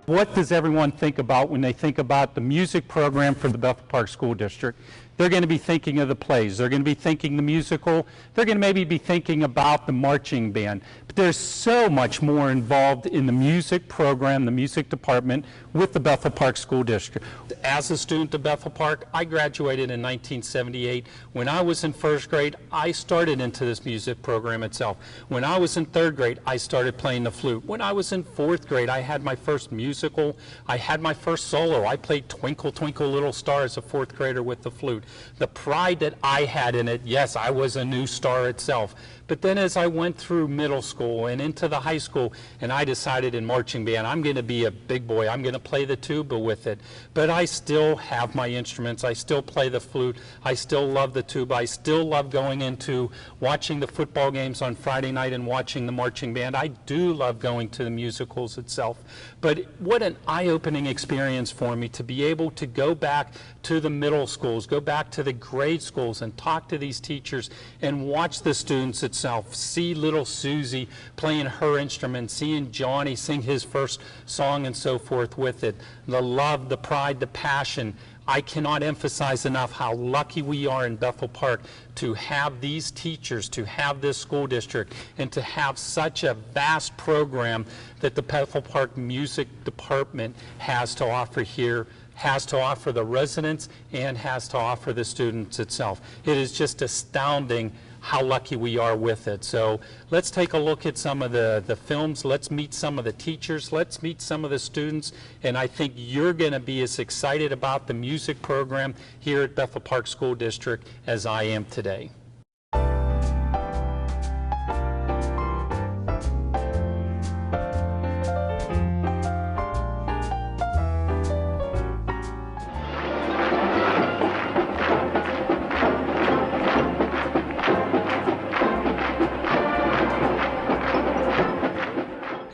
What does everyone think about when they think about the music program for the Bethel Park School District? They're going to be thinking of the plays. They're going to be thinking the musical. They're going to maybe be thinking about the marching band. But there's so much more involved in the music program, the music department with the Bethel Park School District. As a student of Bethel Park, I graduated in 1978. When I was in first grade, I started into this music program itself. When I was in third grade, I started playing the flute. When I was in fourth grade, I had my first musical. I had my first solo. I played Twinkle, Twinkle, Little Star as a fourth grader with the flute. The pride that I had in it, yes, I was a new star itself. But then as I went through middle school and into the high school, and I decided in marching band, I'm going to be a big boy. I'm going to play the tuba with it. But I still have my instruments. I still play the flute. I still love the tuba. I still love going into watching the football games on Friday night and watching the marching band. I do love going to the musicals itself. But what an eye-opening experience for me to be able to go back to the middle schools, go back to the grade schools and talk to these teachers and watch the students itself, see little Susie playing her instrument, seeing Johnny sing his first song and so forth with it. The love, the pride, the passion. I cannot emphasize enough how lucky we are in Bethel Park to have these teachers, to have this school district, and to have such a vast program that the Bethel Park Music Department has to offer here, has to offer the residents, and has to offer the students itself. It is just astounding how lucky we are with it. So let's take a look at some of the films. Let's meet some of the teachers. Let's meet some of the students. And I think you're going to be as excited about the music program here at Bethel Park School District as I am today.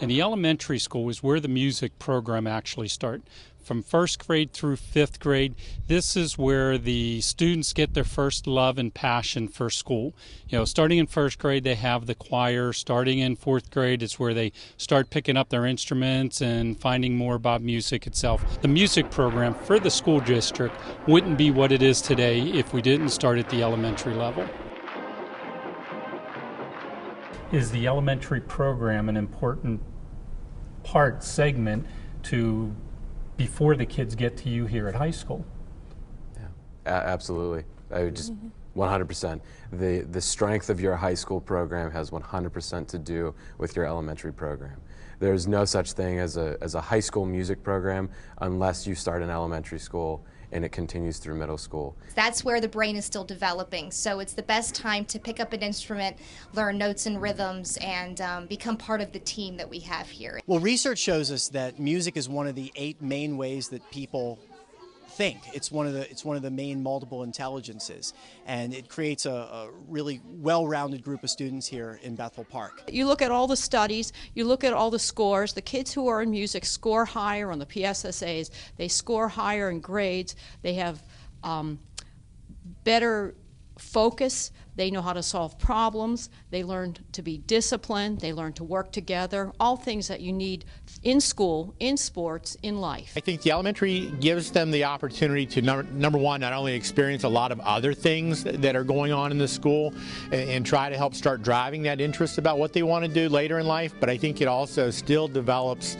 And the elementary school is where the music program actually starts. From first grade through fifth grade, this is where the students get their first love and passion for school. You know, starting in first grade, they have the choir. Starting in fourth grade, it's where they start picking up their instruments and finding more about music itself. The music program for the school district wouldn't be what it is today if we didn't start at the elementary level. Is the elementary program an important segment to before the kids get to you here at high school? Yeah, absolutely. I would just 100%. The strength of your high school program has 100% to do with your elementary program. There's no such thing as a high school music program unless you start in elementary school and it continues through middle school. That's where the brain is still developing, so it's the best time to pick up an instrument, learn notes and rhythms, and become part of the team that we have here. Well, research shows us that music is one of the 8 main ways that people think. It's one of the main multiple intelligences, and it creates a really well-rounded group of students here in Bethel Park. You look at all the studies, you look at all the scores. The kids who are in music score higher on the PSSAs. They score higher in grades. They have better focus. They know how to solve problems. They learn to be disciplined. They learn to work together. All things that you need in school, in sports, in life. I think the elementary gives them the opportunity to, number one, not only experience a lot of other things that are going on in the school and try to help start driving that interest about what they want to do later in life, but I think it also still develops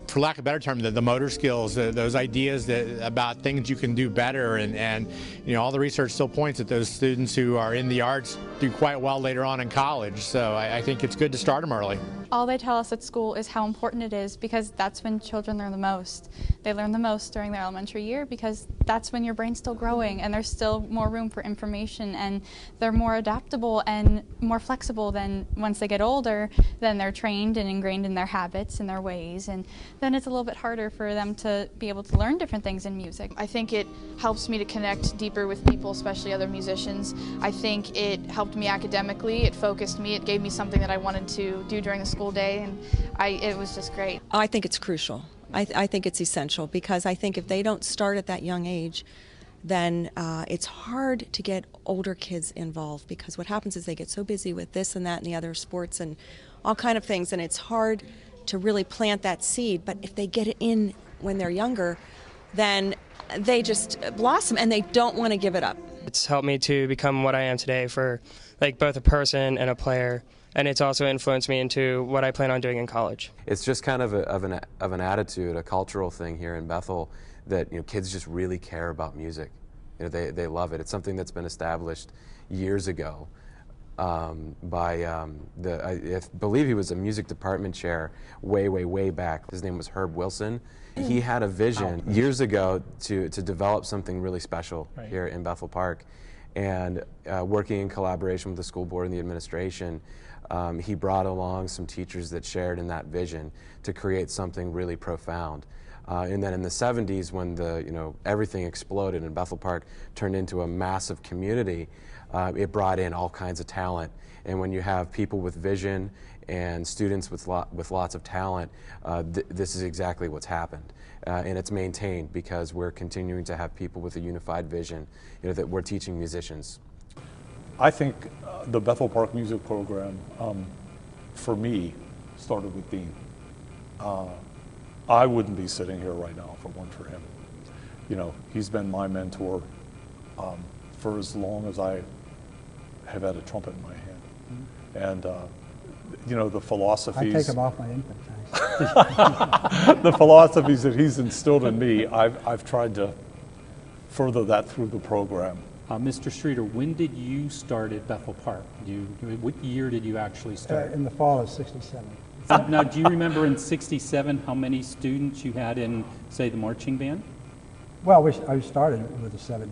for lack of a better term, the motor skills, those ideas about things you can do better, and you know, all the research still points that those students who are in the arts do quite well later on in college. So I think it's good to start them early. All they tell us at school is how important it is, because that's when children learn the most. They learn the most during their elementary year because that's when your brain's still growing and there's still more room for information, and they're more adaptable and more flexible than once they get older. Then they're trained and ingrained in their habits and their ways, and then it's a little bit harder for them to be able to learn different things in music. I think it helps me to connect deeper with people, especially other musicians. I think it helped me academically, it focused me, it gave me something that I wanted to do during the school day, and it was just great. I think it's crucial. I think it's essential, because I think if they don't start at that young age, then it's hard to get older kids involved, because what happens is they get so busy with this and that and the other sports and all kind of things, and it's hard to really plant that seed. But if they get it in when they're younger, then they just blossom and they don't want to give it up. It's helped me to become what I am today for like both a person and a player, and it's also influenced me into what I plan on doing in college. It's just kind of an attitude, a cultural thing here in Bethel that kids just really care about music. They love it. It's something that's been established years ago by I believe he was a music department chair way back. His name was Herb Wilson. He had a vision years ago to develop something really special here in Bethel Park, and working in collaboration with the school board and the administration, he brought along some teachers that shared in that vision to create something really profound. And then in the 70s, when everything exploded and Bethel Park turned into a massive community, it brought in all kinds of talent. And when you have people with vision and students with lots of talent, this is exactly what's happened. And it's maintained because we're continuing to have people with a unified vision, that we're teaching musicians. I think the Bethel Park music program, for me, started with Dean. I wouldn't be sitting here right now if it weren't for him. He's been my mentor for as long as I have had a trumpet in my hand. And the philosophies. I take him off my input tax. The philosophies that he's instilled in me, I've tried to further that through the program. Mr. Streeter, when did you start at Bethel Park? What year did you actually start? In the fall of '67. Now, do you remember in '67 how many students you had in, say, the marching band? Well, I started with the 70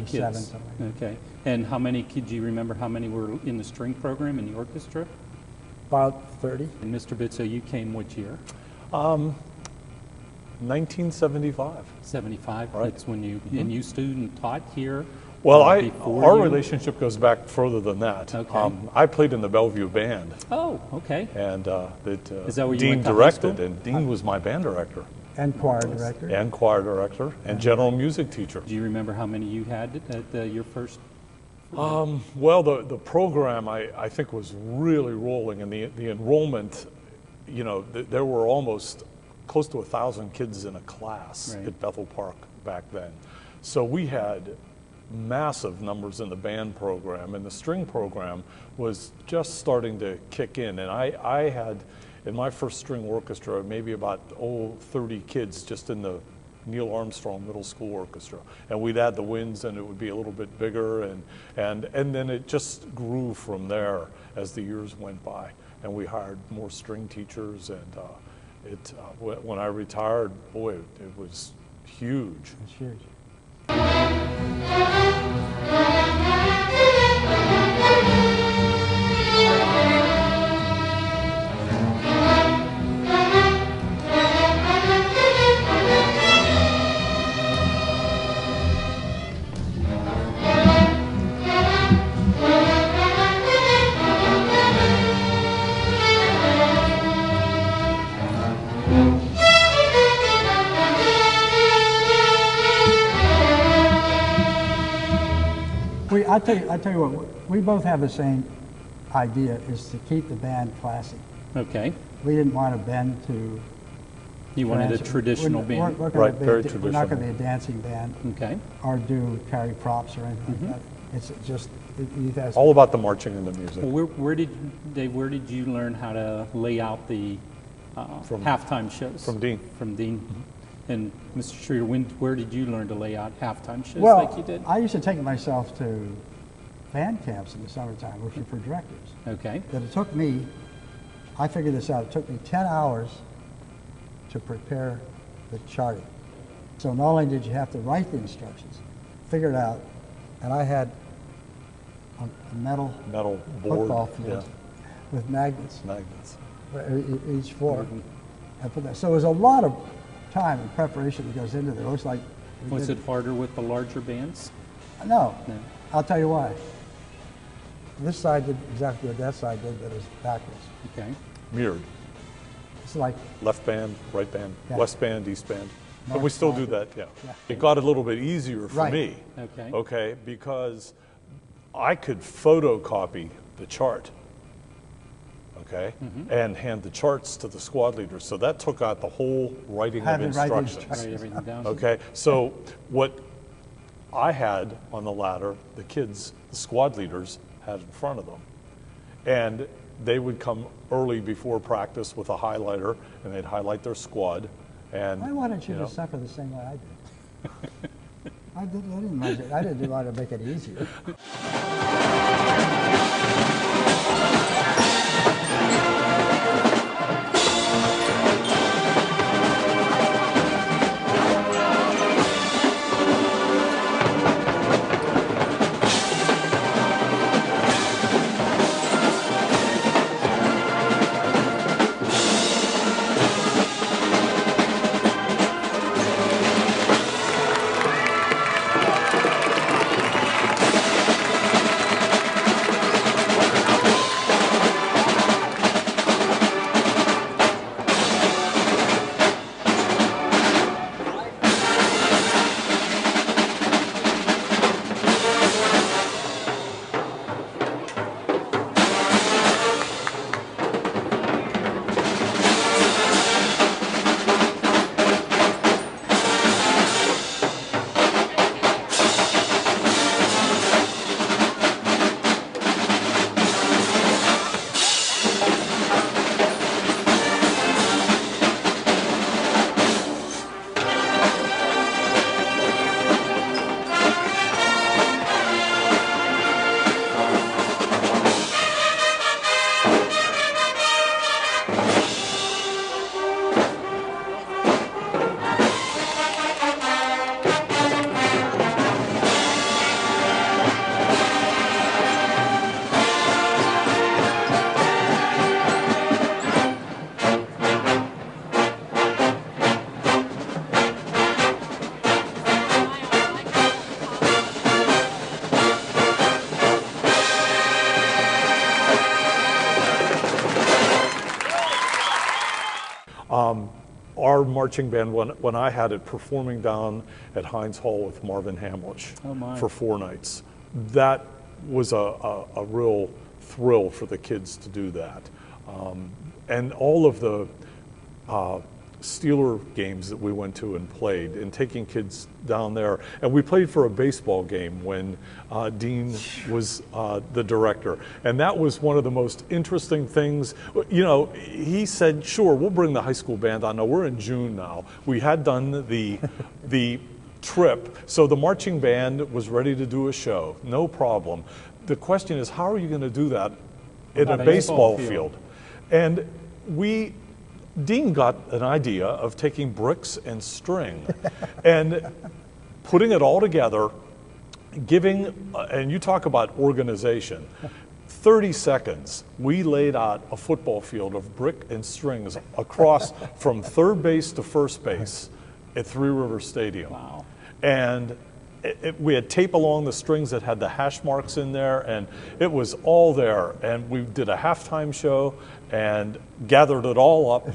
kids. Something like that. Okay. And how many, do you remember how many were in the string program in the orchestra? About 30. And Mr. Bitso, you came what year? 1975. 75, right. That's when you, and you student taught here? Well, our relationship goes back further than that. Okay. I played in the Bellevue band. Oh, okay. And Is that where you Dean went to high directed, school? and Dean was my band director. And choir director. And choir director, and general music teacher. Do you remember how many you had at your first? Well, the program, I think, was really rolling, and the enrollment, there were almost close to 1,000 kids in a class at Bethel Park back then. So we had massive numbers in the band program, and the string program was just starting to kick in. And I had, in my first string orchestra, maybe about 30 kids just in the Neil Armstrong Middle School Orchestra. And we'd add the winds and it would be a little bit bigger, and then it just grew from there as the years went by. And we hired more string teachers, and when I retired, boy, it was huge. It's huge. I tell you what, we both have the same idea, is to keep the band classy. Okay. We didn't want a band to... You wanted a traditional band. Right, very traditional. We're not going to be a dancing band. Okay. Or carry props or anything like that. It's just... all about the marching and the music. Well, where did you learn how to lay out the halftime shows? From Dean. From Dean. Mm-hmm. And Mr. Streeter, where did you learn to lay out halftime shows like you did? I used to take myself to band camps in the summertime, working for directors. Okay. But it took me, I figured this out, it took me 10 hours to prepare the charting. So not only did you have to write the instructions, figure it out, and I had a metal board football field with magnets. Each floor. I put that. So there's a lot of time and preparation that goes into there. It looks like... Was it harder with the larger bands? No. I'll tell you why. This side did exactly what that side did, but it's backwards. Okay. Mirrored. It's like... left band, right band, west band, east band. North, and we still do that, It got a little bit easier for me. Okay. Because I could photocopy the chart. okay, and hand the charts to the squad leaders. So that took out the whole writing of instructions. Write everything down. Okay, so what I had on the ladder, the kids, the squad leaders, had in front of them. And they would come early before practice with a highlighter, and they'd highlight their squad. And I wanted you to suffer the same way I did. I didn't want to make it easier. Our marching band, when I had it performing down at Heinz Hall with Marvin Hamlish for 4 nights, that was a real thrill for the kids to do that. And all of the Steeler games that we went to and played, and taking kids down there. And we played for a baseball game when Dean was the director. And that was one of the most interesting things. You know, he said, sure, we'll bring the high school band on. Now, we're in June now. We had done the trip, so the marching band was ready to do a show, no problem. The question is, how are you going to do that in a baseball field? And Dean got an idea of taking bricks and string and putting it all together, and you talk about organization, 30 seconds, we laid out a football field of brick and strings across from third base to first base at Three Rivers Stadium. Wow. And we had tape along the strings that had the hash marks in there, and it was all there. And we did a halftime show and gathered it all up,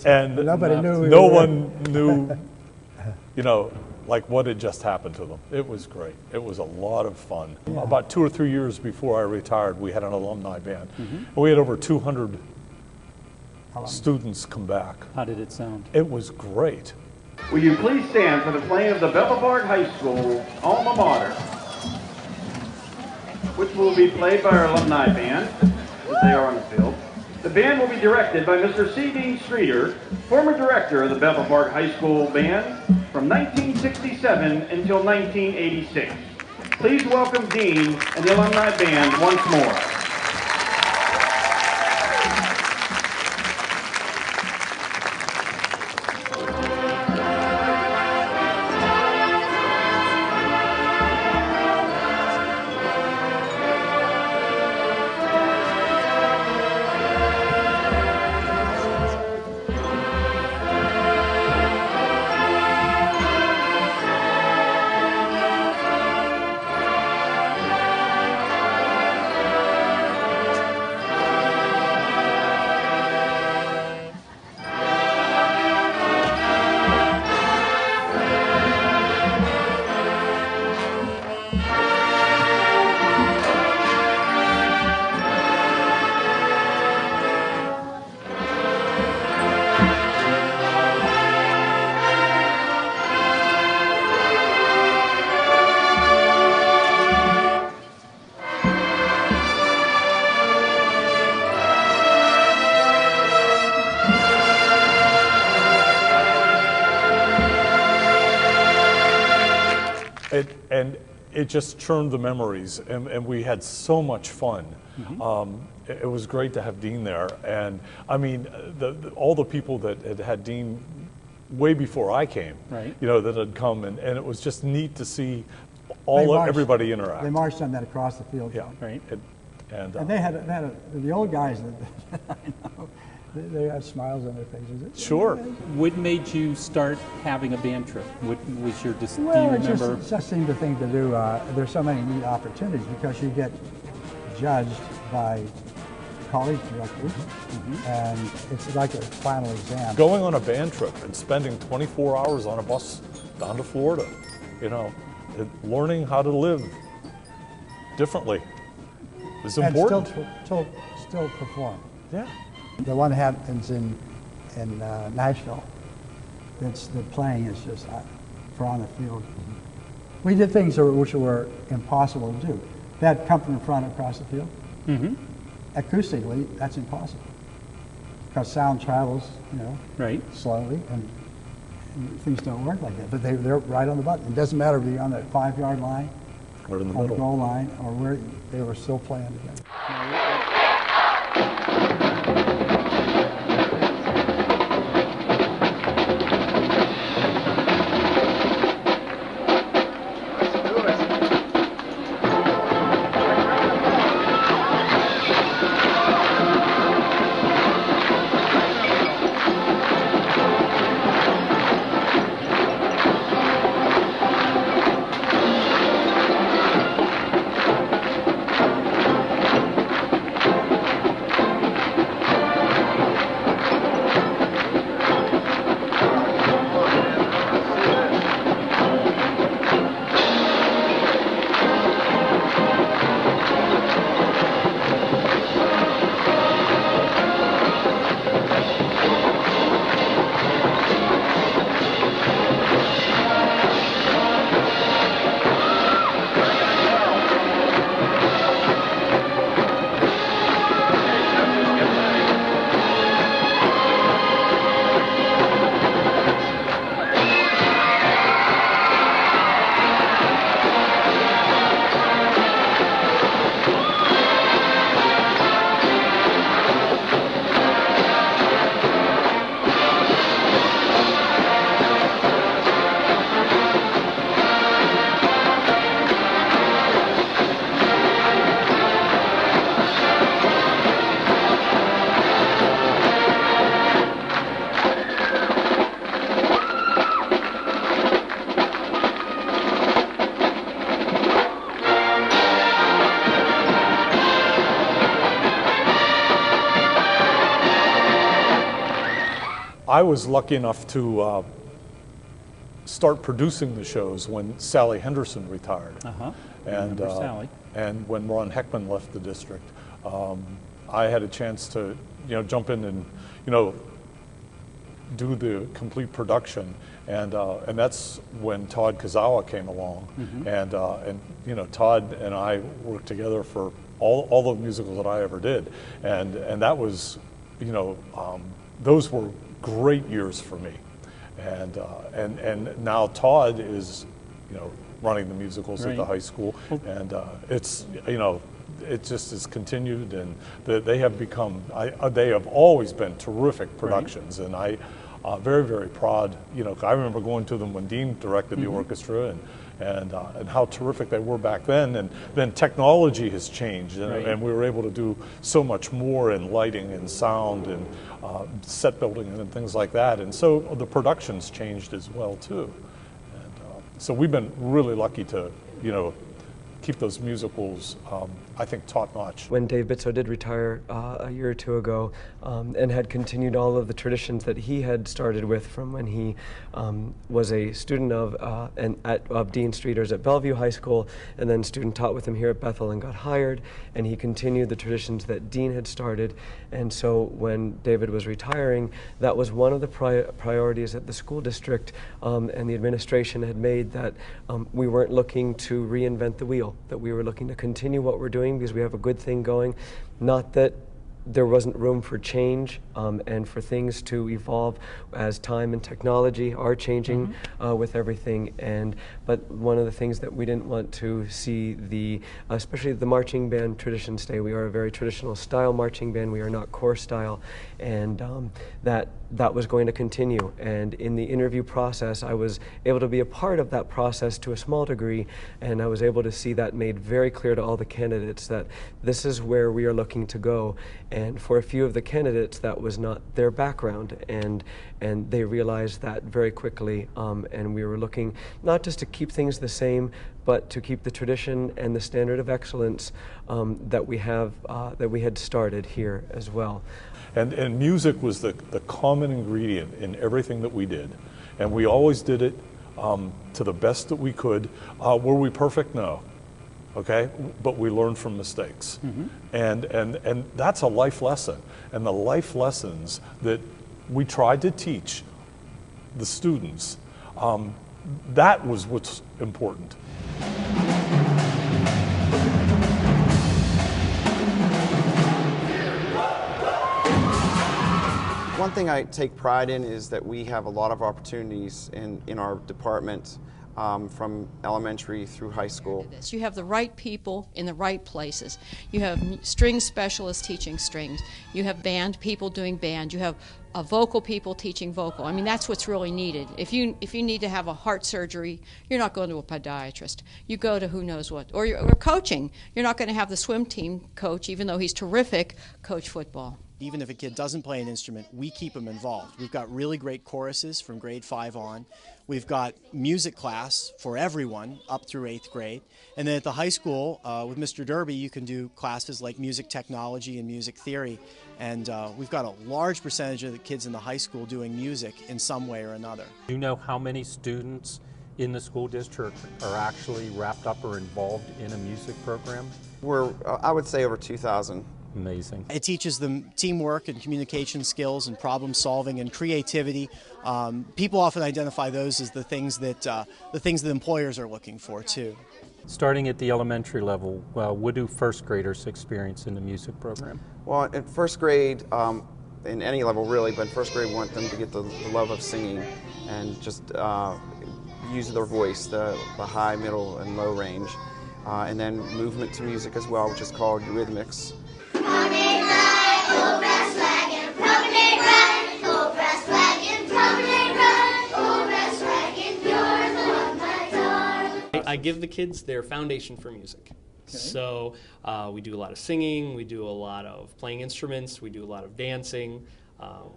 and no one knew, you know, like what had just happened to them. It was great. It was a lot of fun. Yeah. About 2 or 3 years before I retired, we had an alumni band. And we had over 200 students come back. How did it sound? It was great. Will you please stand for the playing of the Bethel Park High School alma mater, which will be played by our alumni band as they are on the field. The band will be directed by Mr. C. Dean Streeter, former director of the Bethel Park High School Band from 1967 until 1986. Please welcome Dean and the alumni band once more. and it just churned the memories, and we had so much fun. It was great to have Dean there, and I mean, all the people that had Dean way before I came, you know, that had come, and it was just neat to see everybody interact. They marched on that across the field. Yeah, right. And they had the old guys that I know. They had smiles on their faces. Sure. What made you start having a band trip? What was your, do you Well, remember? it just seemed the thing to do. There's so many neat opportunities because you get judged by college directors, and it's like a final exam. Going on a band trip and spending 24 hours on a bus down to Florida, you know, learning how to live differently is important. And still perform. Yeah. The one happens in Nashville. The playing is just for on the field. We did things which were impossible to do. That come from the front across the field. Acoustically, that's impossible because sound travels, you know, slowly, and things don't work like that. But they're right on the button. It doesn't matter if you're on the 5-yard line or in the or middle, the goal line, or where they were still playing together. I was lucky enough to start producing the shows when Sally Henderson retired, Sally. And when Ron Heckman left the district. I had a chance to, you know, jump in and, you know, do the complete production, and that's when Todd Kazawa came along, and you know, Todd and I worked together for all the musicals that I ever did, and that was, you know, those were great years for me, and now Todd is, you know, running the musicals at the high school, and it's, you know, it just has continued, and they have become, they have always been terrific productions, and I very, very proud. You know, I remember going to them when Dean directed the orchestra, and how terrific they were back then. And then technology has changed, and we were able to do so much more in lighting and sound and set building and things like that. And so the production's changed as well too. And so we've been really lucky to, you know, keep those musicals, I think, top-notch. When Dave Bitso did retire a year or two ago, and had continued all of the traditions that he had started with from when he was a student of Dean Streeter's at Bellevue High School, and then student taught with him here at Bethel and got hired, and he continued the traditions that Dean had started. And so when David was retiring, that was one of the priorities that the school district and the administration had made, that we weren't looking to reinvent the wheel, that we were looking to continue what we're doing because we have a good thing going. Not that there wasn't room for change and for things to evolve as time and technology are changing with everything. But one of the things that we didn't want to see, especially the marching band tradition stay. We are a very traditional style marching band. We are not corps style, and that was going to continue. And in the interview process, I was able to be a part of that process to a small degree, and I was able to see that made very clear to all the candidates that this is where we are looking to go. And for a few of the candidates, that was not their background, and they realized that very quickly. And we were looking not just to keep things the same, but to keep the tradition and the standard of excellence that we had started here as well. And music was the common ingredient in everything that we did, and we always did it to the best that we could. Were we perfect? No. Okay, but we learn from mistakes, and that's a life lesson. And the life lessons that we tried to teach the students, that was what's important. One thing I take pride in is that we have a lot of opportunities in our department. From elementary through high school. You have the right people in the right places. You have string specialists teaching strings. You have band people doing band. You have vocal people teaching vocal. I mean, that's what's really needed. If you need to have a heart surgery, you're not going to a podiatrist. You go to who knows what. Or coaching. You're not going to have the swim team coach, even though he's terrific, coach football. Even if a kid doesn't play an instrument, we keep them involved. We've got really great choruses from grade 5 on. We've got music class for everyone up through 8th grade. And then at the high school, with Mr. Derby, you can do classes like music technology and music theory. And we've got a large percentage of the kids in the high school doing music in some way or another. Do you know how many students in the school district are actually wrapped up or involved in a music program? We're, I would say, over 2,000. Amazing. It teaches them teamwork and communication skills and problem solving and creativity. People often identify those as the things that employers are looking for too. Starting at the elementary level, what do first graders experience in the music program? Well, in first grade, in any level really, but in first grade we want them to get the love of singing and just use their voice, the high, middle, and low range. And then movement to music as well, which is called rhythmics. I give the kids their foundation for music. Okay. So we do a lot of singing, we do a lot of playing instruments, we do a lot of dancing,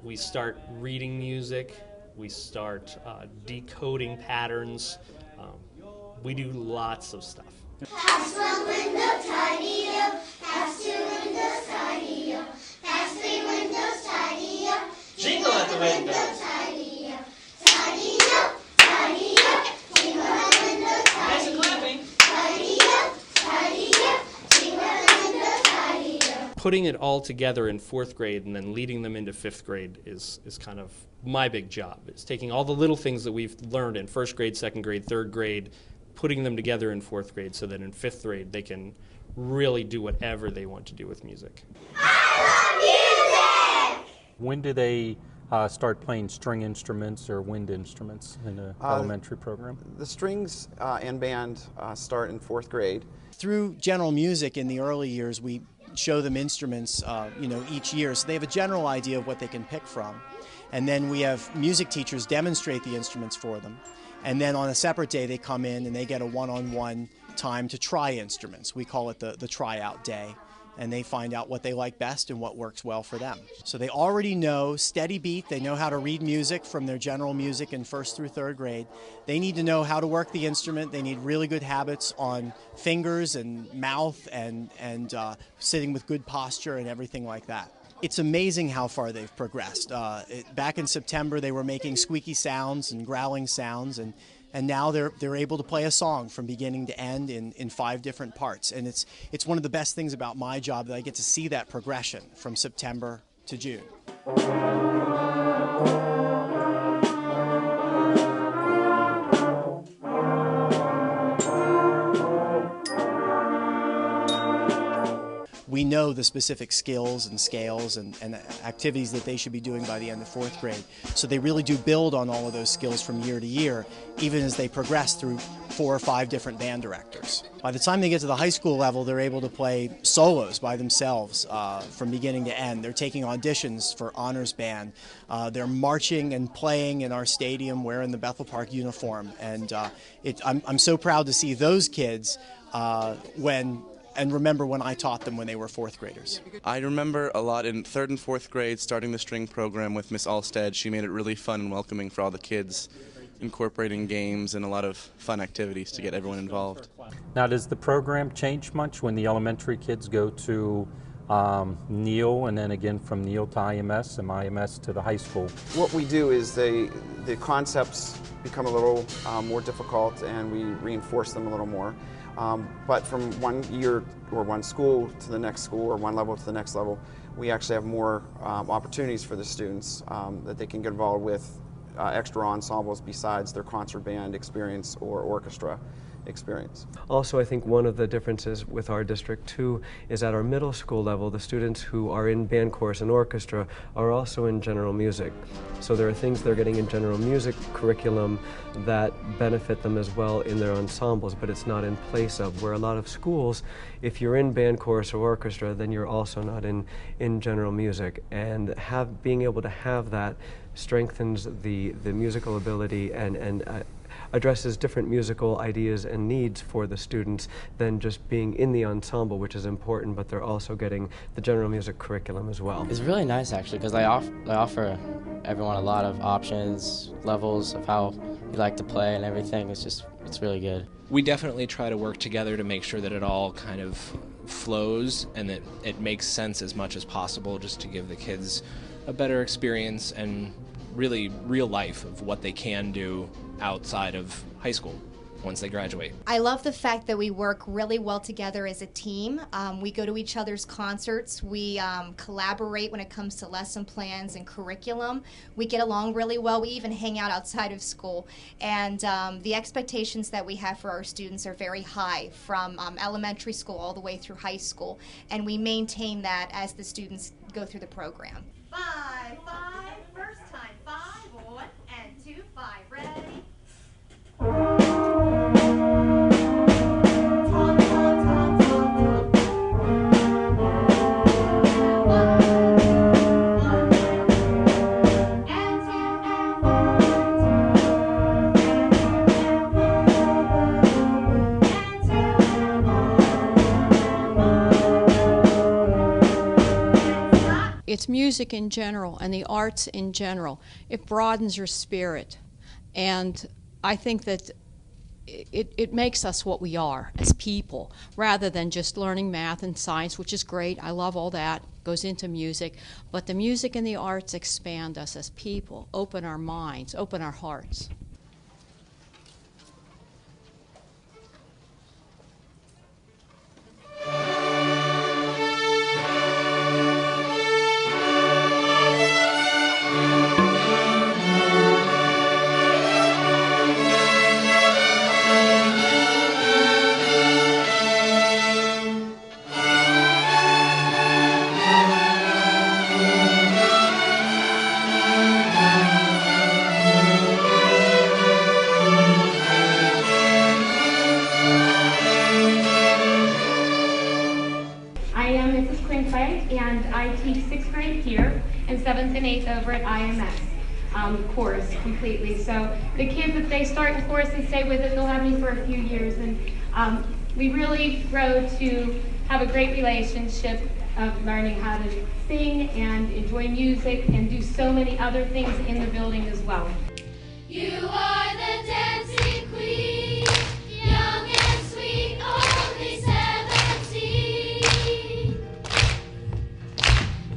we start reading music, we start decoding patterns, we do lots of stuff. Pass one window, tidy up. Pass two windows, tidy up. Pass three windows, tidy up. Jingle at the window. Tidy up. Tidy up. Tidy up. Jingle at the window, tidy up. Clapping. Tidy up. Tidy up. Jingle at the window, tidy up. Putting it all together in 4th grade and then leading them into 5th grade is kind of my big job. It's taking all the little things that we've learned in 1st grade, 2nd grade, 3rd grade, putting them together in 4th grade so that in 5th grade they can really do whatever they want to do with music. I love music! When do they start playing string instruments or wind instruments in the elementary program? The strings and band start in 4th grade. Through general music in the early years, we show them instruments each year, so they have a general idea of what they can pick from. And then we have music teachers demonstrate the instruments for them. And then on a separate day, they come in and they get a one-on-one time to try instruments. We call it the tryout day. And they find out what they like best and what works well for them. So they already know steady beat. They know how to read music from their general music in 1st through 3rd grade. They need to know how to work the instrument. They need really good habits on fingers and mouth and sitting with good posture and everything like that. It's amazing how far they've progressed. Back in September, they were making squeaky sounds and growling sounds, and now they're able to play a song from beginning to end in 5 different parts. And it's one of the best things about my job that I get to see that progression from September to June. We know know the specific skills and scales and activities that they should be doing by the end of 4th grade. So they really do build on all of those skills from year to year, even as they progress through 4 or 5 different band directors. By the time they get to the high school level, they're able to play solos by themselves from beginning to end. They're taking auditions for honors band. They're marching and playing in our stadium wearing the Bethel Park uniform. And I'm so proud to see those kids and remember when I taught them when they were 4th graders. I remember a lot in 3rd and 4th grade starting the string program with Miss Alstead. She made it really fun and welcoming for all the kids, incorporating games and a lot of fun activities to get everyone involved. Now, does the program change much when the elementary kids go to Neal and then again from Neal to IMS and IMS to the high school? What we do is the concepts become a little more difficult and we reinforce them a little more. But from one year or one school to the next school or one level to the next level, we actually have more opportunities for the students that they can get involved with extra ensembles besides their concert band experience or orchestra experience. Also, I think one of the differences with our district too is at our middle school level, the students who are in band, chorus, and orchestra are also in general music. So there are things they're getting in general music curriculum that benefit them as well in their ensembles, but it's not in place of. Where a lot of schools, if you're in band, chorus, or orchestra, then you're also not in general music. And being able to have that strengthens the musical ability and addresses different musical ideas and needs for the students than just being in the ensemble, which is important, but they're also getting the general music curriculum as well. It's really nice actually, because they offer everyone a lot of options, levels of how you like to play and everything. It's really good. We definitely try to work together to make sure that it all kind of flows and that it makes sense as much as possible, just to give the kids a better experience and really real life of what they can do outside of high school once they graduate. I love the fact that we work really well together as a team. We go to each other's concerts. We collaborate when it comes to lesson plans and curriculum. We get along really well. We even hang out outside of school. And the expectations that we have for our students are very high, from elementary school all the way through high school. And we maintain that as the students go through the program. 5, 5, first time, 5, 1 and 2, 5, ready. It's music in general and the arts in general. It broadens your spirit, and I think that it makes us what we are as people, rather than just learning math and science, which is great. I love all that, goes into music, but the music and the arts expand us as people, open our minds, open our hearts. And I teach 6th grade here and 7th and 8th over at IMS, chorus completely. So the kids, if they start in chorus and stay with it, they'll have me for a few years. And we really grow to have a great relationship of learning how to sing and enjoy music and do so many other things in the building as well. You are the dancing queen, young and sweet, only 17.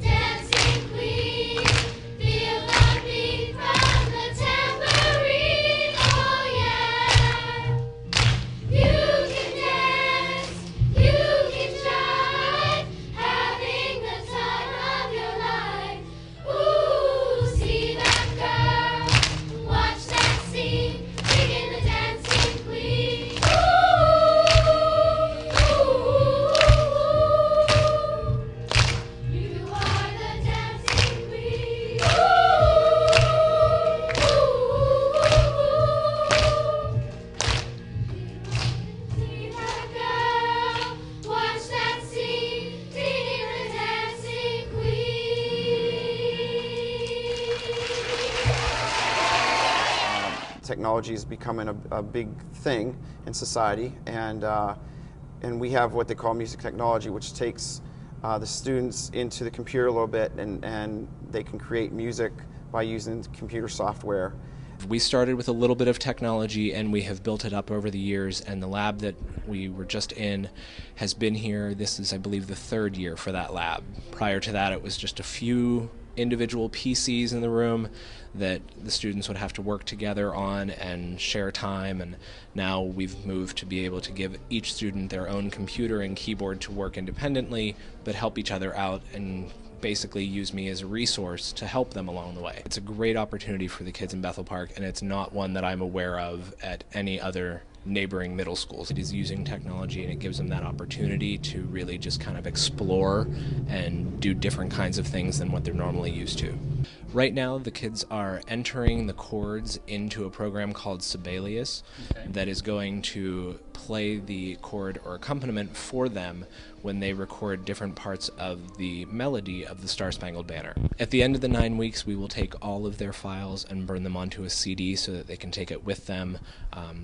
Dancing queen, feel the beat from the tambourine, oh yeah. You can dance, you can shine, having the time of your life. Ooh, see that girl, watch that scene. technology is becoming a big thing in society, and we have what they call music technology, which takes the students into the computer a little bit, and they can create music by using computer software. We started with a little bit of technology and we have built it up over the years, and the lab that we were just in has been here. This is, I believe, the 3rd year for that lab. Prior to that, it was just a few individual PCs in the room that the students would have to work together on and share time, and now we've moved to be able to give each student their own computer and keyboard to work independently but help each other out and basically use me as a resource to help them along the way. It's a great opportunity for the kids in Bethel Park, and it's not one that I'm aware of at any other neighboring middle schools. It is using technology, and it gives them that opportunity to really just kind of explore and do different kinds of things than what they're normally used to. Right now, the kids are entering the chords into a program called Sibelius that is going to play the chord or accompaniment for them when they record different parts of the melody of the Star-Spangled Banner. At the end of the 9 weeks, we will take all of their files and burn them onto a CD so that they can take it with them.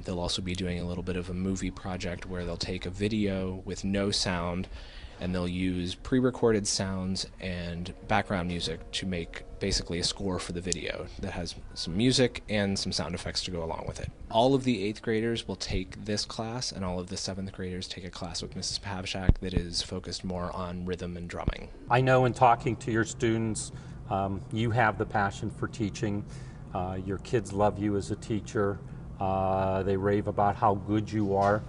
They'll also be doing a little bit of a movie project where they'll take a video with no sound, and they'll use pre-recorded sounds and background music to make basically a score for the video that has some music and some sound effects to go along with it. All of the 8th graders will take this class, and all of the 7th graders take a class with Mrs. Pavshak that is focused more on rhythm and drumming. I know in talking to your students, you have the passion for teaching. Your kids love you as a teacher. They rave about how good you are.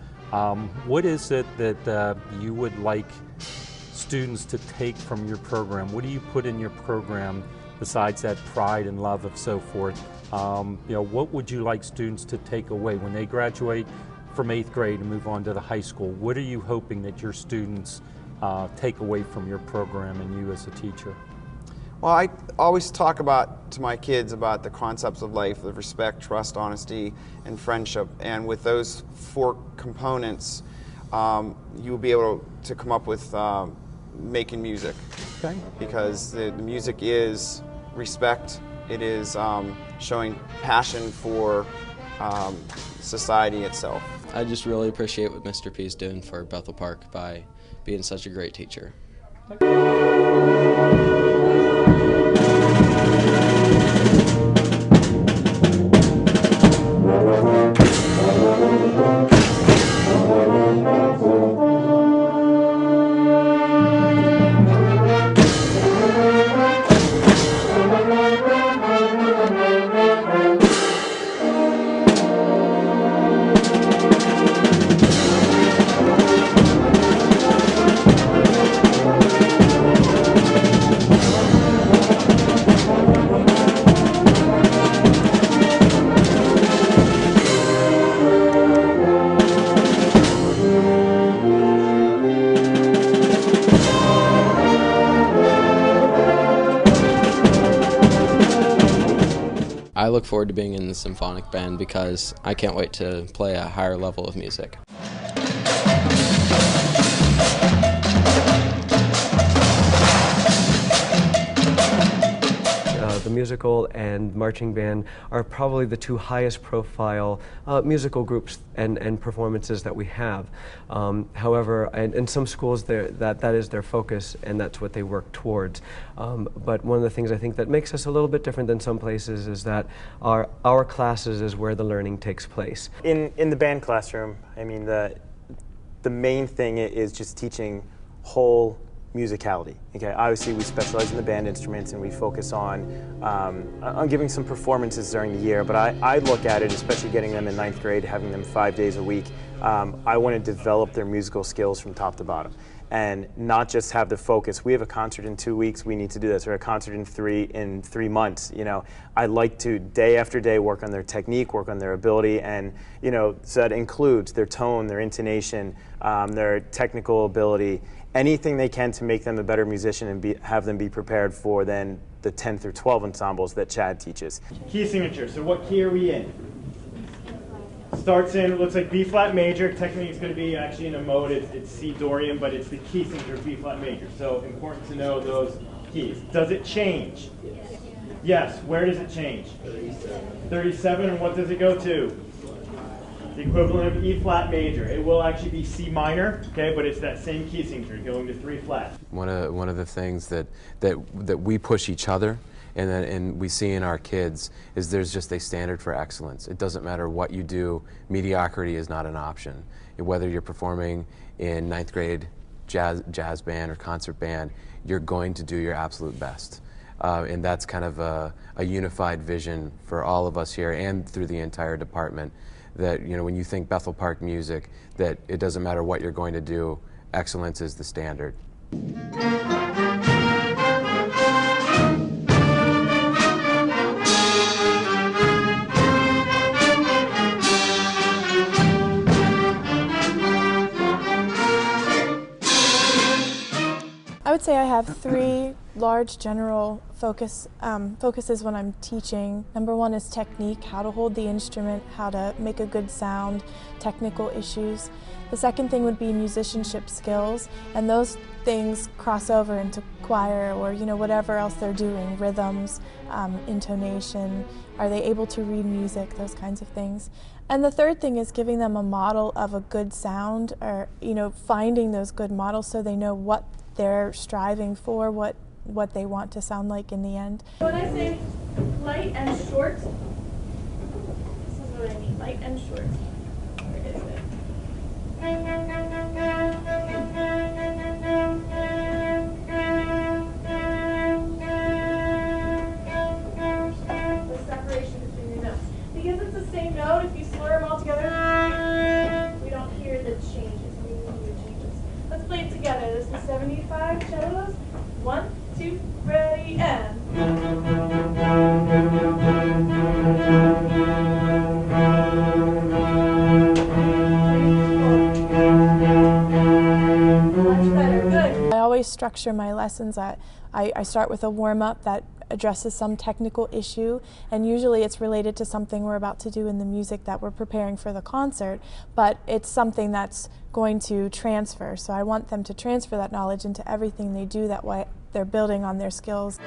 What is it that you would like students to take from your program? What do you put in your program besides that pride and love of so forth? What would you like students to take away when they graduate from 8th grade and move on to the high school? What are you hoping that your students take away from your program and you as a teacher? Well, I always talk to my kids about the concepts of life, of respect, trust, honesty, and friendship. And with those 4 components, you'll be able to come up with making music. Okay. Because the music is respect, it is showing passion for society itself. I just really appreciate what Mr. P is doing for Bethel Park by being such a great teacher. I look forward to being in the symphonic band because I can't wait to play a higher level of music. The musical and marching band are probably the 2 highest profile musical groups and performances that we have. However, in some schools that is their focus and that's what they work towards. But one of the things I think that makes us a little bit different than some places is that our classes is where the learning takes place. In the band classroom, I mean, the main thing is just teaching whole musicality. Okay, obviously we specialize in the band instruments and we focus on giving some performances during the year, but I look at it, especially getting them in 9th grade, having them 5 days a week, I want to develop their musical skills from top to bottom and not just have the focus. We have a concert in 2 weeks, we need to do this, or a concert in 3 months. You know, I like to day after day work on their technique, work on their ability, and so that includes their tone, their intonation, their technical ability, anything they can to make them a better musician and have them be prepared for then the 10 through 12 ensembles that Chad teaches. Key signature, so what key are we in? Starts in, it looks like B flat major. Technically it's going to be actually in a mode, it's C Dorian, but it's the key signature B flat major. So important to know those keys. Does it change? Yes, where does it change? 37. 37, and what does it go to? The equivalent of E flat major. It will actually be C minor, okay, but it's that same key signature going to 3 flat. One of the things that we push each other and we see in our kids is there's just a standard for excellence. It doesn't matter what you do, mediocrity is not an option. Whether you're performing in 9th grade jazz band or concert band, you're going to do your absolute best. And that's kind of a unified vision for all of us here and through the entire department, that when you think Bethel Park music, that it doesn't matter what you're going to do, excellence is the standard. I would say I have 3 large general focuses when I'm teaching. Number 1 is technique, how to hold the instrument, how to make a good sound, technical issues. The second thing would be musicianship skills, and those things cross over into choir or whatever else they're doing, rhythms, intonation, are they able to read music, those kinds of things. And the third thing is giving them a model of a good sound, or finding those good models so they know what they're striving for, what they want to sound like in the end. When I say light and short, this is what I mean, light and short. Where is it? The separation between your notes. Because it's the same note, if you slur them all together, we don't hear the changes. Let's play it together. This is 75 cellos. 1, 2, ready, and. Much better, good. I always structure my lessons. I start with a warm-up that addresses some technical issue, and usually it's related to something we're about to do in the music that we're preparing for the concert, but it's something that's going to transfer. So I want them to transfer that knowledge into everything they do, that way they're building on their skills.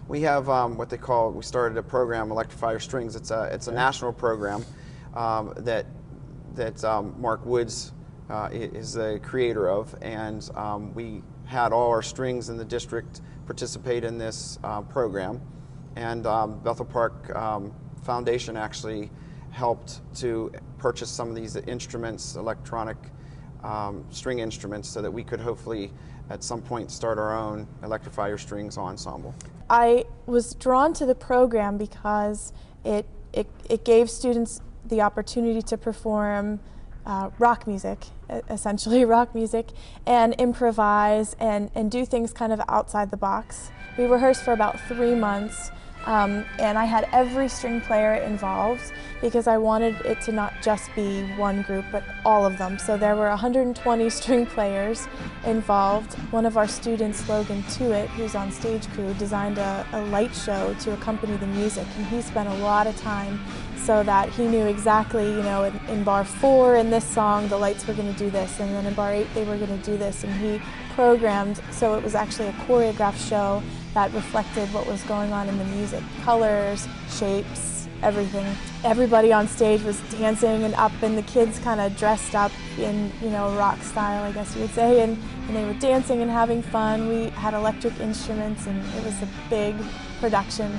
We have what they call, we started a program, Electrify Your Strings. It's a national program that Mark Woods is the creator of, and we had all our strings in the district participate in this program, and Bethel Park Foundation actually helped to purchase some of these instruments, electronic string instruments, so that we could hopefully at some point start our own Electrify Your Strings ensemble. I was drawn to the program because it gave students the opportunity to perform rock music, essentially rock music, and improvise and do things kind of outside the box. We rehearsed for about 3 months. And I had every string player involved because I wanted it to not just be one group, but all of them. So there were 120 string players involved. One of our students, Logan Tuitt, who's on stage crew, designed a light show to accompany the music, and he spent a lot of time so that he knew exactly, you know, in bar 4 in this song the lights were going to do this, and then in bar 8 they were going to do this, and he programmed so it was actually a choreographed show that reflected what was going on in the music. Colors, shapes, everything. Everybody on stage was dancing and up, and the kids kind of dressed up in, you know, rock style, I guess you would say, and they were dancing and having fun. We had electric instruments, and it was a big production.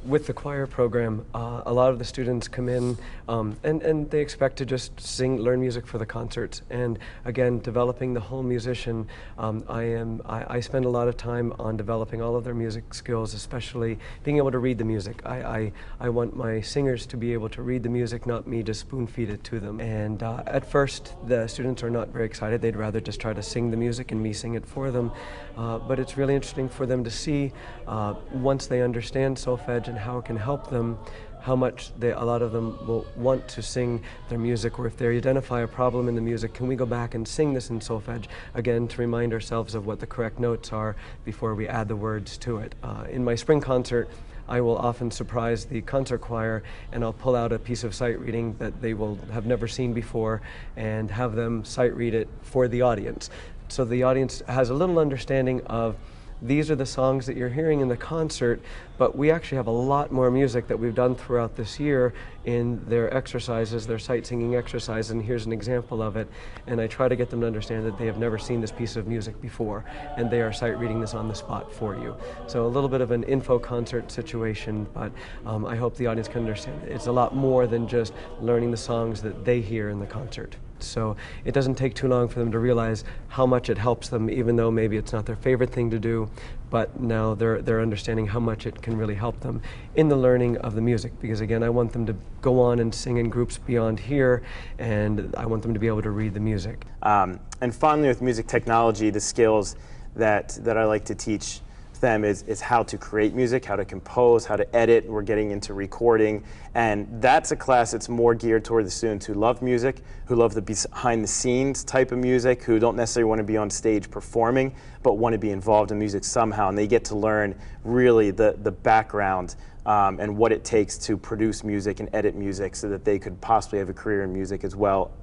With the choir program, a lot of the students come in and they expect to just learn music for the concerts. And again, developing the whole musician, I spend a lot of time on developing all of their music skills, especially being able to read the music. I want my singers to be able to read the music, not me just spoon feed it to them. And at first, the students are not very excited. They'd rather just try to sing the music and me sing it for them. But it's really interesting for them to see, once they understand solfege and how it can help them, how much a lot of them will want to sing their music, or if they identify a problem in the music, can we go back and sing this in solfege, again, to remind ourselves of what the correct notes are before we add the words to it. In my spring concert, I will often surprise the concert choir, and I'll pull out a piece of sight reading that they will have never seen before and have them sight read it for the audience. So the audience has a little understanding of these are the songs that you're hearing in the concert, but we actually have a lot more music that we've done throughout this year in their exercises, their sight singing exercise, and here's an example of it. And I try to get them to understand that they have never seen this piece of music before, and they are sight reading this on the spot for you. So a little bit of an info concert situation, but I hope the audience can understand it. It's a lot more than just learning the songs that they hear in the concert. So it doesn't take too long for them to realize how much it helps them, even though maybe it's not their favorite thing to do, but now they're understanding how much it can really help them in the learning of the music. Because again, I want them to go on and sing in groups beyond here, and I want them to be able to read the music. And finally, with music technology, the skills that I like to teach them is how to create music, how to compose, how to edit. We're getting into recording, and that's a class that's more geared toward the students who love music, who love the behind-the-scenes type of music, who don't necessarily want to be on stage performing, but want to be involved in music somehow, and they get to learn really the background and what it takes to produce music and edit music so that they could possibly have a career in music as well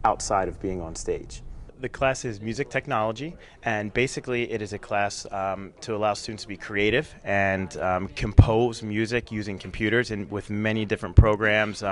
outside of being on stage. The class is music technology, and basically it is a class to allow students to be creative and compose music using computers and with many different programs.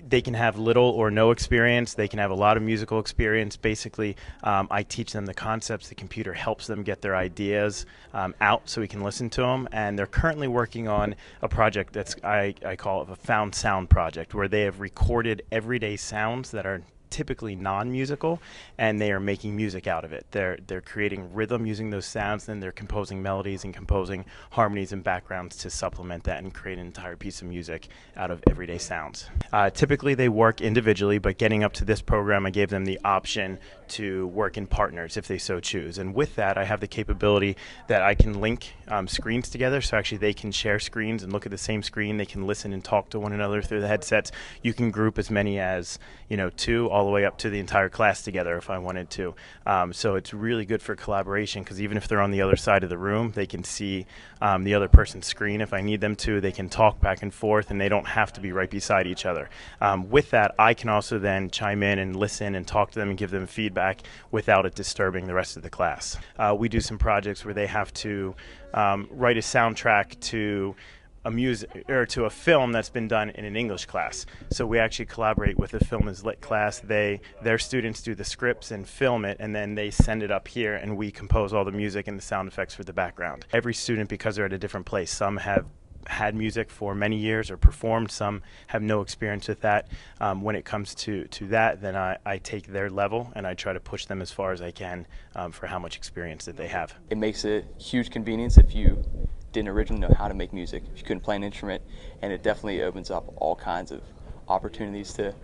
They can have little or no experience. They can have a lot of musical experience. Basically, I teach them the concepts. The computer helps them get their ideas out so we can listen to them. And they're currently working on a project that's I call it a found sound project, where they have recorded everyday sounds that are typically non-musical, and they are making music out of it. They're creating rhythm using those sounds, and they're composing melodies and composing harmonies and backgrounds to supplement that and create an entire piece of music out of everyday sounds. Typically they work individually, but getting up to this program, I gave them the option to work in partners if they so choose. And with that, I have the capability that I can link screens together, so actually they can share screens and look at the same screen. They can listen and talk to one another through the headsets. You can group as many as 2 all the way up to the entire class together if I wanted to. So it's really good for collaboration, because even if they're on the other side of the room, they can see the other person's screen if I need them to. They can talk back and forth, and they don't have to be right beside each other. With that, I can also then chime in and listen and talk to them and give them feedback without it disturbing the rest of the class. We do some projects where they have to write a soundtrack to a film that's been done in an English class. So we actually collaborate with the Film is Lit class. Their students do the scripts and film it, and then they send it up here, and we compose all the music and the sound effects for the background. Every student, because they're at a different place, some have had music for many years or performed. Some have no experience with that. When it comes to that, then I take their level and I try to push them as far as I can for how much experience that they have. It makes a huge convenience if you didn't originally know how to make music, if you couldn't play an instrument, and it definitely opens up all kinds of opportunities to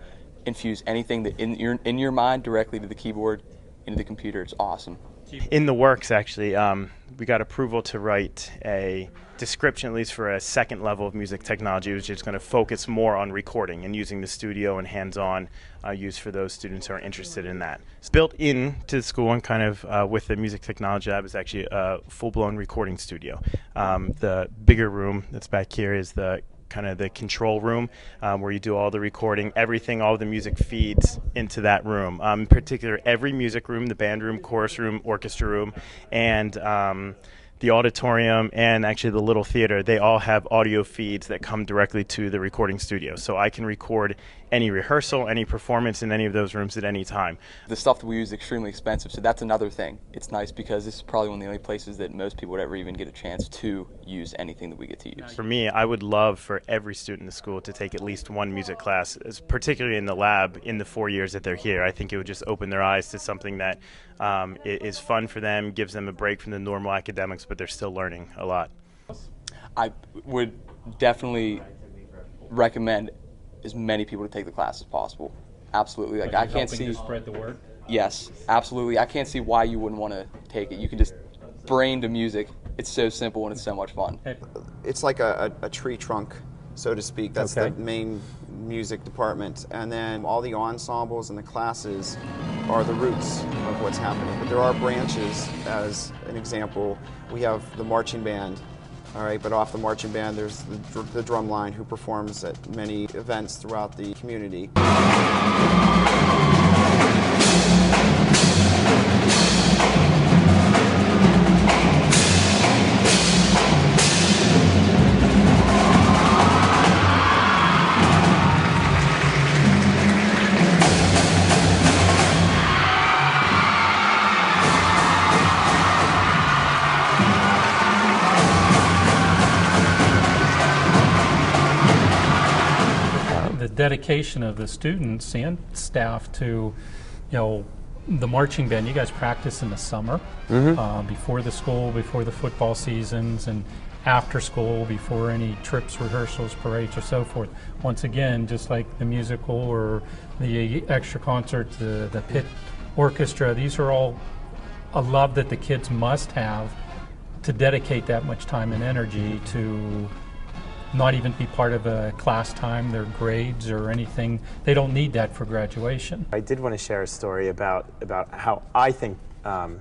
infuse anything that in your mind directly to the keyboard, into the computer. It's awesome. In the works, actually, we got approval to write a description, at least for a second level of music technology, which is going to focus more on recording and using the studio and hands-on use for those students who are interested in that. It's built into the school and kind of with the music technology lab is actually a full-blown recording studio. The bigger room that's back here is the kind of the control room where you do all the recording. Everything, all the music feeds into that room. In particular, every music room, the band room, chorus room, orchestra room, and the auditorium and actually the little theater, they all have audio feeds that come directly to the recording studio. So I can record any rehearsal, any performance in any of those rooms at any time. The stuff that we use is extremely expensive, so that's another thing. It's nice because this is probably one of the only places that most people would ever even get a chance to use anything that we get to use. For me, I would love for every student in the school to take at least one music class, particularly in the lab in the 4 years that they're here. I think it would just open their eyes to something that is fun for them, gives them a break from the normal academics, but they're still learning a lot. I would definitely recommend as many people to take the class as possible. Absolutely. Like I can't see. To spread the word. Yes, absolutely. I can't see why you wouldn't want to take it. You can just brain to music. It's so simple and it's so much fun. It's like a tree trunk, so to speak. That's the main music department. And then all the ensembles and the classes are the roots of what's happening. But there are branches, as an example. We have the marching band. All right, but off the marching band, there's the drum line who performs at many events throughout the community. Dedication of the students and staff to, the marching band. You guys practice in the summer, before the school, before the football seasons, and after school, before any trips, rehearsals, parades, or so forth. Once again, just like the musical or the extra concerts, the pit orchestra, these are all a love that the kids must have to dedicate that much time and energy to not even be part of a class time, their grades or anything. They don't need that for graduation. I did want to share a story about how I think the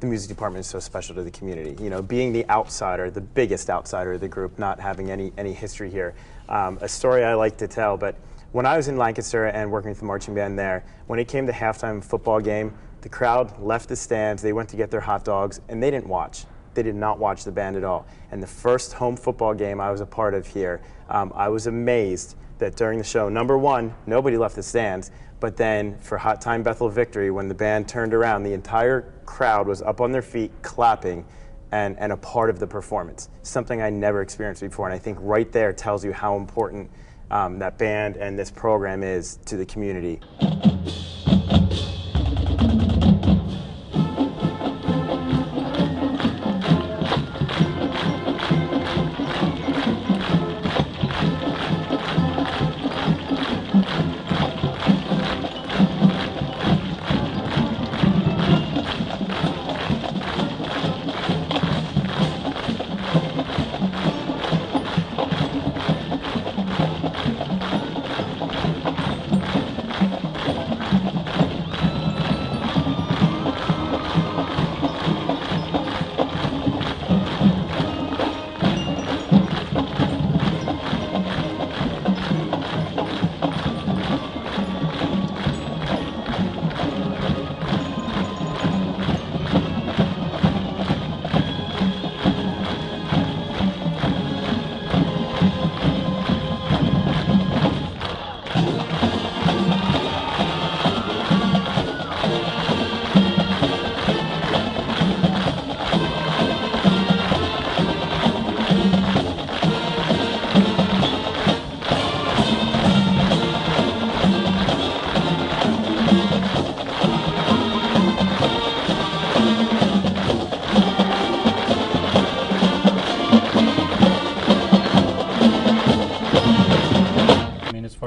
music department is so special to the community. Being the outsider, the biggest outsider of the group, not having any history here. A story I like to tell, but when I was in Lancaster and working with the marching band there, when it came to halftime football game, the crowd left the stands, they went to get their hot dogs, and they didn't watch. They did not watch the band at all. And the first home football game I was a part of here, I was amazed that during the show, number one, nobody left the stands, but then for Hot Time Bethel Victory, when the band turned around, the entire crowd was up on their feet clapping and a part of the performance. Something I never experienced before, and I think right there tells you how important that band and this program is to the community.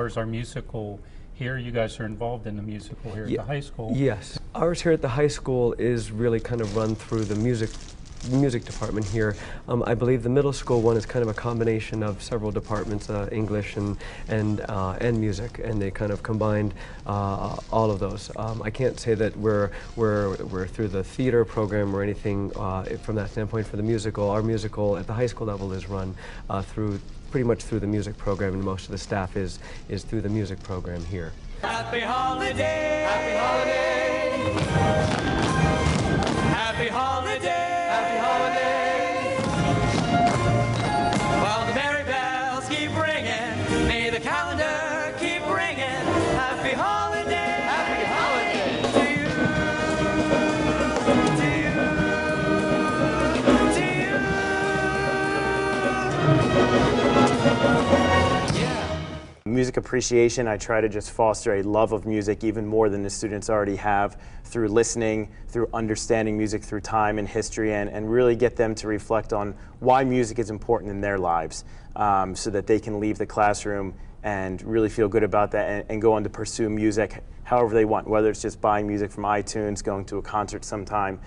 as our musical here, you guys are involved in the musical here at the high school. Yes. Ours here at the high school is really kind of run through the music department here. I believe the middle school one is kind of a combination of several departments, English and music, and they kind of combined all of those. I can't say that we're through the theater program or anything from that standpoint for the musical. Our musical at the high school level is run pretty much through the music program, and most of the staff is through the music program here. Happy holiday! Happy holiday! Happy holiday! Happy holiday! While the merry bells keep ringing, may the calendar keep ringing. Happy holiday! Happy holiday! To you! To you! To you! Music appreciation, I try to just foster a love of music even more than the students already have through listening, through understanding music through time and history, and really get them to reflect on why music is important in their lives so that they can leave the classroom and really feel good about that and go on to pursue music however they want, whether it's just buying music from iTunes, going to a concert sometime,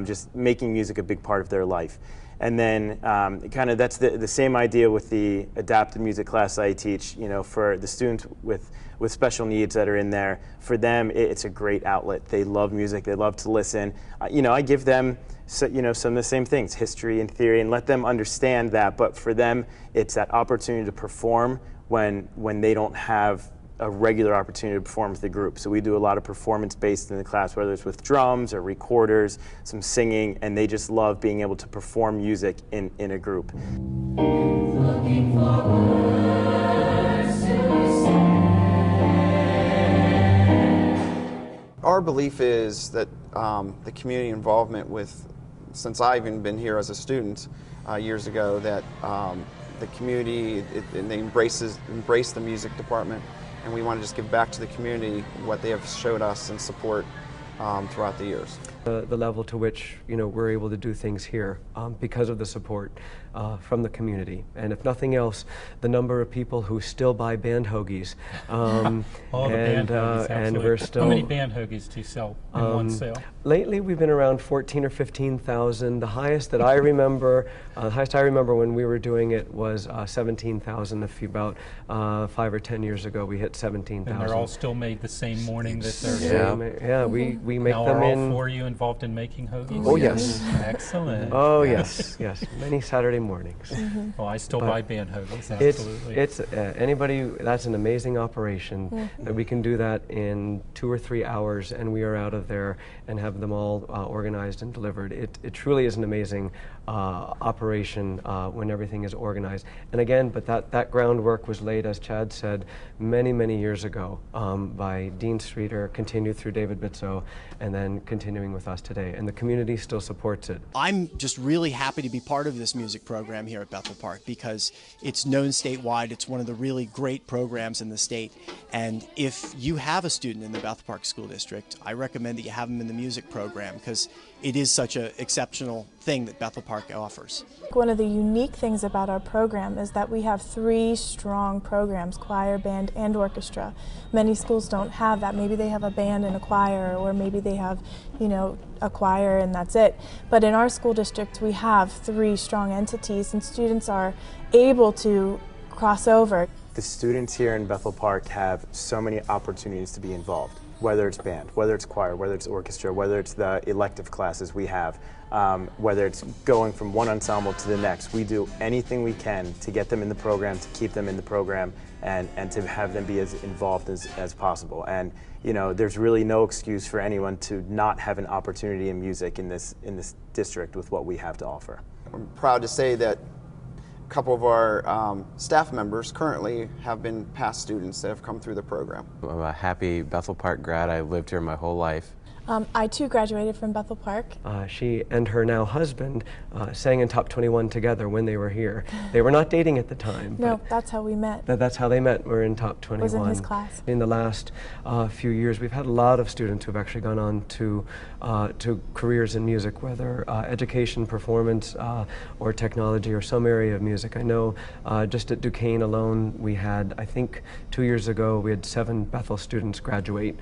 just making music a big part of their life. And then kind of that's the same idea with the adapted music class I teach, for the students with special needs that are in there. For them, it's a great outlet. They love music. They love to listen. I give them some of the same things, history and theory, and let them understand that. But for them, it's that opportunity to perform when they don't have a regular opportunity to perform with the group. So we do a lot of performance-based in the class, whether it's with drums or recorders, some singing, and they just love being able to perform music in a group. Looking for words to say. Our belief is that the community involvement since I've even been here as a student years ago, that the community, they embrace the music department, and we want to just give back to the community what they have showed us and support throughout the years. The level to which we're able to do things here because of the support from the community, and if nothing else, the number of people who still buy band hoagies. The band hoagies, and we're still. How many band hoagies do you sell in one sale? Lately, we've been around 14 or 15,000. The highest that I remember, when we were doing it was 17,000. About 5 or 10 years ago, we hit 17,000. And they're all still made the same morning that they're. Yeah, we make now, them are all in. 4 of you involved in making hoagies? Oh yes. Excellent. Oh yes, yes. Many Saturday mornings. Oh, I still buy band hoagies. Absolutely. It's anybody. That's an amazing operation that we can do that in 2 or 3 hours, and we are out of there and have them all organized and delivered. It truly is an amazing operation when everything is organized. And again, but that groundwork was laid, as Chad said, many years ago by Dean Streeter, continued through David Bitso, and then continuing with us today. And the community still supports it. I'm just really happy to be part of this music program here at Bethel Park because it's known statewide. It's one of the really great programs in the state. And if you have a student in the Bethel Park School District, I recommend that you have them in the music program because it is such an exceptional thing that Bethel Park offers. One of the unique things about our program is that we have 3 strong programs, choir, band, and orchestra. Many schools don't have that. Maybe they have a band and a choir, or maybe they have, a choir and that's it. But in our school district, we have 3 strong entities, and students are able to cross over. The students here in Bethel Park have so many opportunities to be involved, whether it's band, whether it's choir, whether it's orchestra, whether it's the elective classes we have, whether it's going from one ensemble to the next. We do anything we can to get them in the program, to keep them in the program, and to have them be as involved as possible. And there's really no excuse for anyone to not have an opportunity in music in this district with what we have to offer. I'm proud to say that a couple of our staff members currently have been past students that have come through the program. I'm a happy Bethel Park grad. I lived here my whole life. I too graduated from Bethel Park. She and her now husband sang in Top 21 together when they were here. They were not dating at the time. No, that's how we met. That's how they met. We're in Top 21. Was in his class. In the last few years, we've had a lot of students who've actually gone on to careers in music, whether education, performance, or technology, or some area of music. I know just at Duquesne alone, we had, I think 2 years ago, we had 7 Bethel students graduate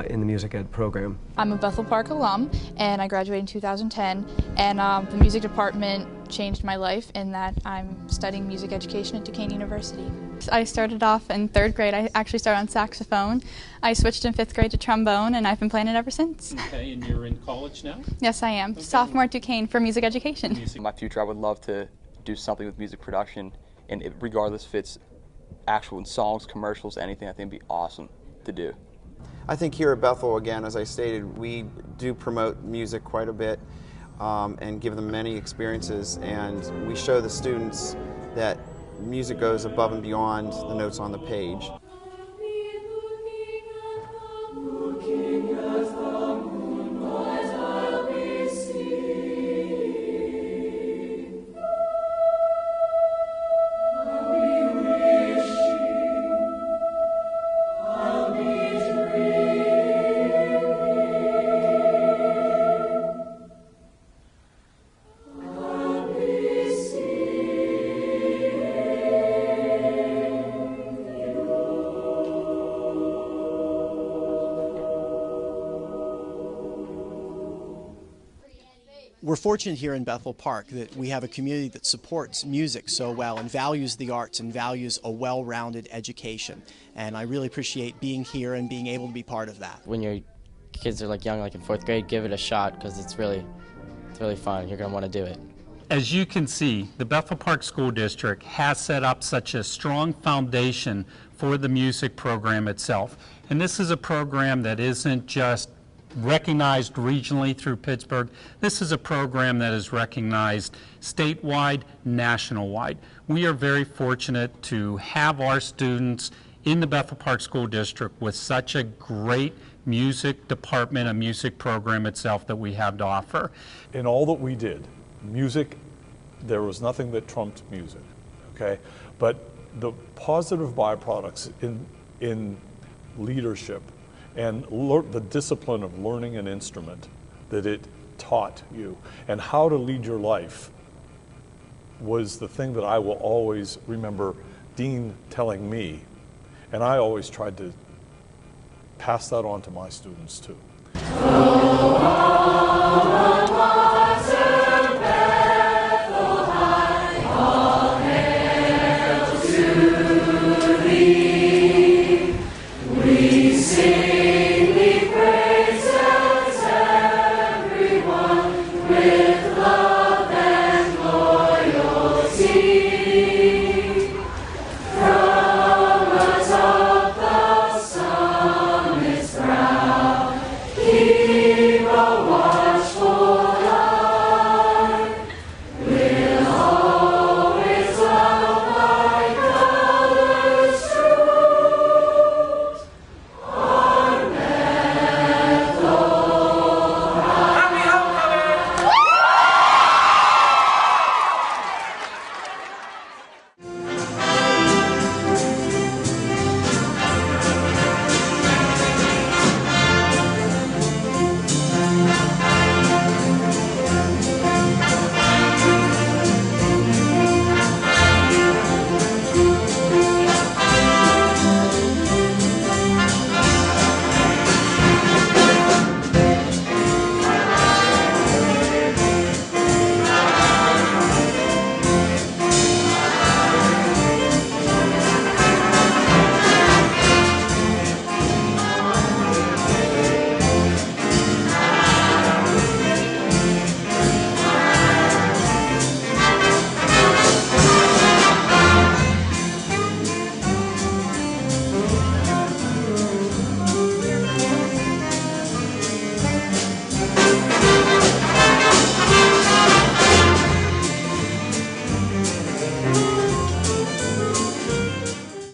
in the music ed program. I'm a Bethel Park alum, and I graduated in 2010, and the music department changed my life in that I'm studying music education at Duquesne University. I started off in 3rd grade. I actually started on saxophone. I switched in 5th grade to trombone, and I've been playing it ever since. Okay, and you're in college now? Yes, I am. Okay. Sophomore at Duquesne for music education. In my future, I would love to do something with music production, and regardless if it's actual songs, commercials, anything, I think it'd be awesome to do. I think here at Bethel, again, as I stated, we do promote music quite a bit and give them many experiences, and we show the students that music goes above and beyond the notes on the page. We're fortunate here in Bethel Park that we have a community that supports music so well and values the arts and values a well-rounded education. And I really appreciate being here and being able to be part of that. When your kids are like young, like in 4th grade, give it a shot because it's really fun. You're going to want to do it. As you can see, the Bethel Park School District has set up such a strong foundation for the music program itself. And this is a program that isn't just recognized regionally through Pittsburgh. This is a program that is recognized statewide, national-wide. We are very fortunate to have our students in the Bethel Park School District with such a great music department, a music program itself that we have to offer. In all that we did, music, there was nothing that trumped music, okay? But the positive byproducts in leadership and the discipline of learning an instrument that it taught you and how to lead your life was the thing that I will always remember Dean telling me, and I always tried to pass that on to my students too.